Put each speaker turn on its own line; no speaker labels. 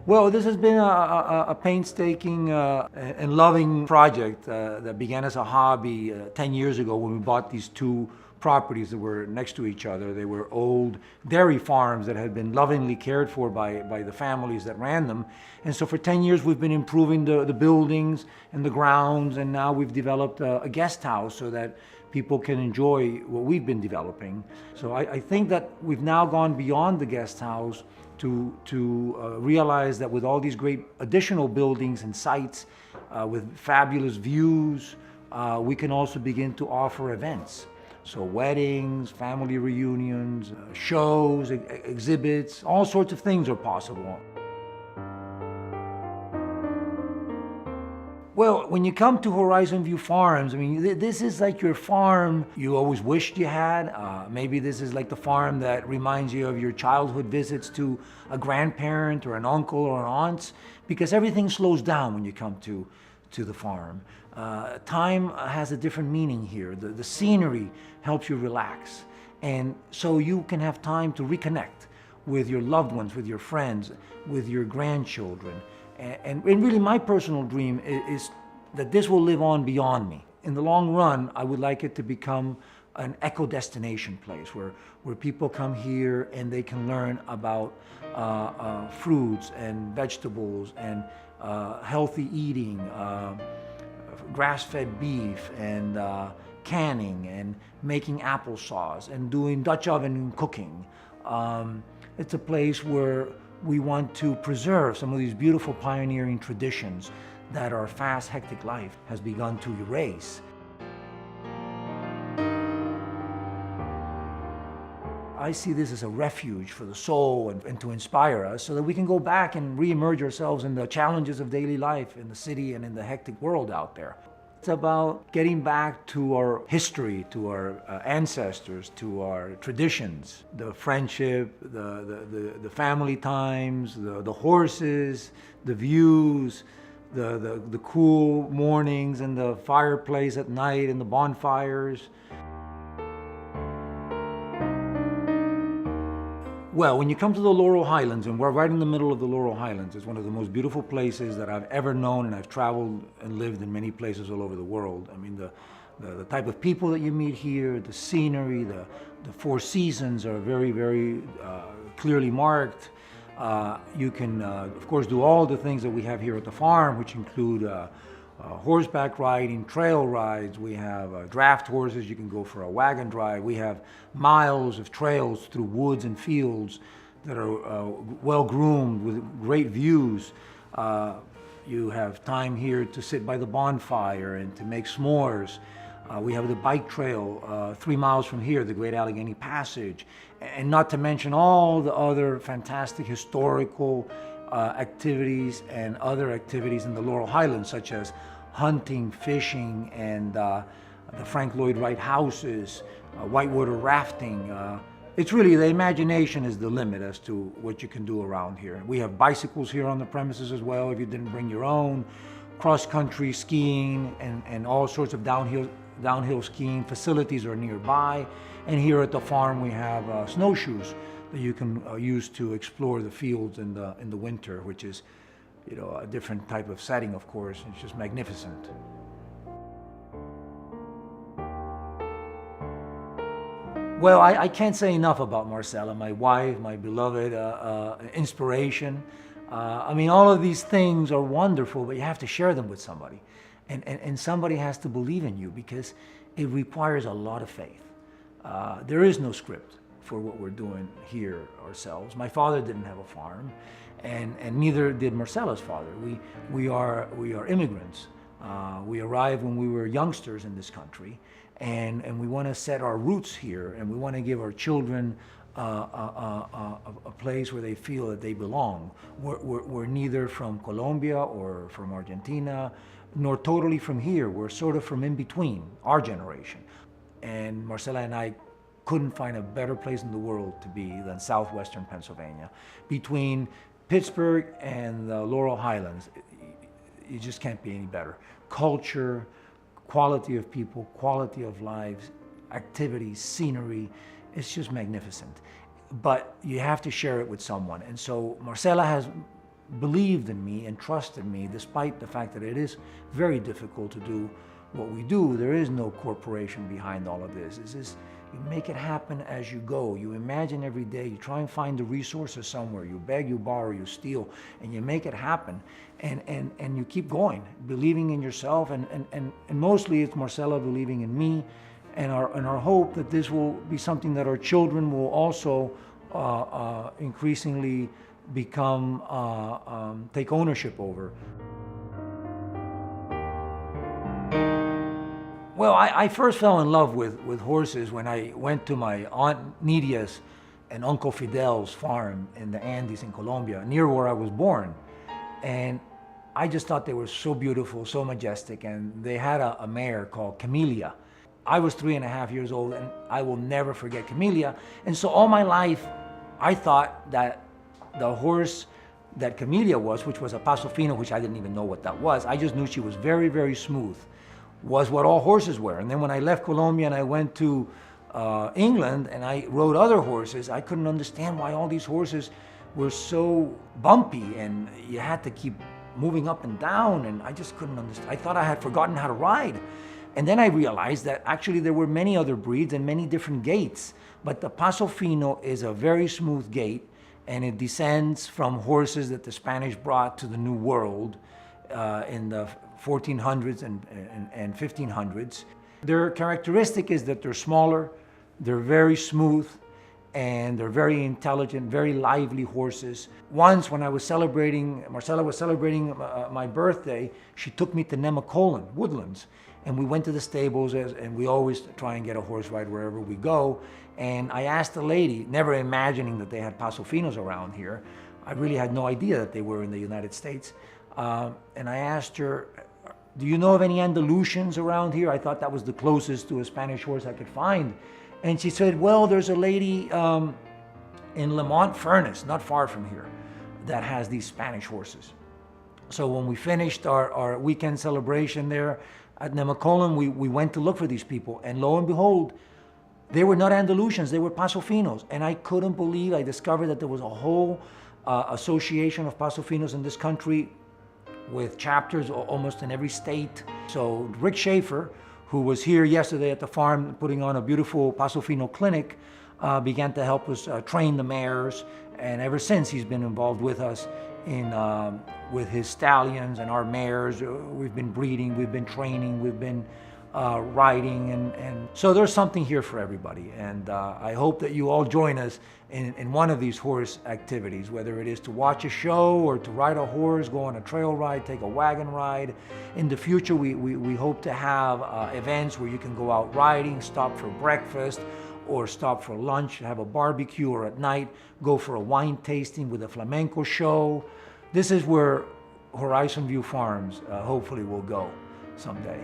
Well, this has been a painstaking and loving project that began as a hobby 10 years ago when we bought these two properties that were next to each other. They were old dairy farms that had been lovingly cared for by the families that ran them. And so for 10 years we've been improving the buildings and the grounds, and now we've developed a guest house so that people can enjoy what we've been developing. So I think that we've now gone beyond the guest house to realize that with all these great additional buildings and sites with fabulous views, we can also begin to offer events. So weddings, family reunions, shows, exhibits, all sorts of things are possible. Well, when you come to Horizon View Farms, I mean, this is like your farm you always wished you had. Maybe this is like the farm that reminds you of your childhood visits to a grandparent or an uncle or an aunt, because everything slows down when you come to the farm. Time has a different meaning here. The scenery helps you relax. And so you can have time to reconnect with your loved ones, with your friends, with your grandchildren. And really my personal dream is that this will live on beyond me. In the long run, I would like it to become an eco-destination place where people come here and they can learn about fruits and vegetables and healthy eating, grass-fed beef and canning and making applesauce and doing Dutch oven cooking. It's a place where we want to preserve some of these beautiful pioneering traditions that our fast, hectic life has begun to erase. I see this as a refuge for the soul and to inspire us so that we can go back and re-emerge ourselves in the challenges of daily life in the city and in the hectic world out there. It's about getting back to our history, to our ancestors, to our traditions, the friendship, the family times, the horses, the views, the cool mornings and the fireplace at night and the bonfires. Well, when you come to the Laurel Highlands, and we're right in the middle of the Laurel Highlands, it's one of the most beautiful places that I've ever known, and I've traveled and lived in many places all over the world. I mean, the type of people that you meet here, the scenery, the four seasons are very, very clearly marked. You can, of course, do all the things that we have here at the farm, which include horseback riding, trail rides. We have draft horses. You can go for a wagon drive. We have miles of trails through woods and fields that are well groomed with great views. You have time here to sit by the bonfire and to make s'mores. We have the bike trail 3 miles from here, the Great Allegheny Passage, and not to mention all the other fantastic historical activities and other activities in the Laurel Highlands, such as hunting, fishing, and the Frank Lloyd Wright houses, whitewater rafting. It's really, the imagination is the limit as to what you can do around here. We have bicycles here on the premises as well, if you didn't bring your own, cross-country skiing, and all sorts of downhill skiing facilities are nearby. And here at the farm we have snowshoes that you can use to explore the fields in the winter, which is, you know, a different type of setting, of course. It's just magnificent. Well, I can't say enough about Marcela, my wife, my beloved inspiration. I mean, all of these things are wonderful, but you have to share them with somebody. And somebody has to believe in you, because it requires a lot of faith. There is no script for what we're doing here ourselves. My father didn't have a farm, and neither did Marcela's father. We are immigrants. We arrived when we were youngsters in this country, and we want to set our roots here, and we want to give our children a place where they feel that they belong. We're neither from Colombia or from Argentina, nor totally from here. We're sort of from in between, our generation. And Marcela and I couldn't find a better place in the world to be than southwestern Pennsylvania. Between Pittsburgh and the Laurel Highlands, it just can't be any better. Culture, quality of people, quality of lives, activities, scenery, it's just magnificent. But you have to share it with someone. And so Marcela has believed in me and trusted me, despite the fact that it is very difficult to do what we do. There is no corporation behind all of this. It's just, you make it happen as you go. You imagine every day, you try and find the resources somewhere. You beg, you borrow, you steal, and you make it happen. And you keep going, believing in yourself, and mostly it's Marcela believing in me, and our hope that this will be something that our children will also increasingly become, take ownership over. Well, I first fell in love with horses when I went to my Aunt Nidia's and Uncle Fidel's farm in the Andes in Colombia, near where I was born. And I just thought they were so beautiful, so majestic, and they had a mare called Camellia. I was 3.5 years old, and I will never forget Camellia. And so all my life, I thought that the horse that Camellia was, which was a Paso Fino, which I didn't even know what that was, I just knew she was very, very smooth, was what all horses were. And then when I left Colombia and I went to England and I rode other horses, I couldn't understand why all these horses were so bumpy and you had to keep moving up and down, and I just couldn't understand. I thought I had forgotten how to ride. And then I realized that actually there were many other breeds and many different gaits, but the Paso Fino is a very smooth gait, and it descends from horses that the Spanish brought to the New World in the 1400s and 1500s. Their characteristic is that they're smaller, they're very smooth, and they're very intelligent, very lively horses. Once when I was celebrating, Marcela was celebrating my birthday, she took me to Nemacolin Woodlands, and we went to the stables, and we always try and get a horse ride wherever we go. And I asked the lady, never imagining that they had Paso Finos around here. I really had no idea that they were in the United States. And I asked her, do you know of any Andalusians around here? I thought that was the closest to a Spanish horse I could find. And she said, well, there's a lady in Lemont Furnace, not far from here, that has these Spanish horses. So when we finished our weekend celebration there at Nemacolin, we went to look for these people. And lo and behold, they were not Andalusians, they were Paso Finos. And I couldn't believe, I discovered that there was a whole association of Paso Finos in this country with chapters almost in every state. So Rick Schaefer, who was here yesterday at the farm putting on a beautiful Paso Fino clinic, began to help us train the mares. And ever since, he's been involved with us in with his stallions and our mares. We've been breeding, we've been training, we've been riding, and so there's something here for everybody. And I hope that you all join us in one of these horse activities, whether it is to watch a show or to ride a horse, go on a trail ride, take a wagon ride. In the future, we hope to have events where you can go out riding, stop for breakfast, or stop for lunch, have a barbecue, or at night go for a wine tasting with a flamenco show. This is where Horizon View Farms hopefully will go someday.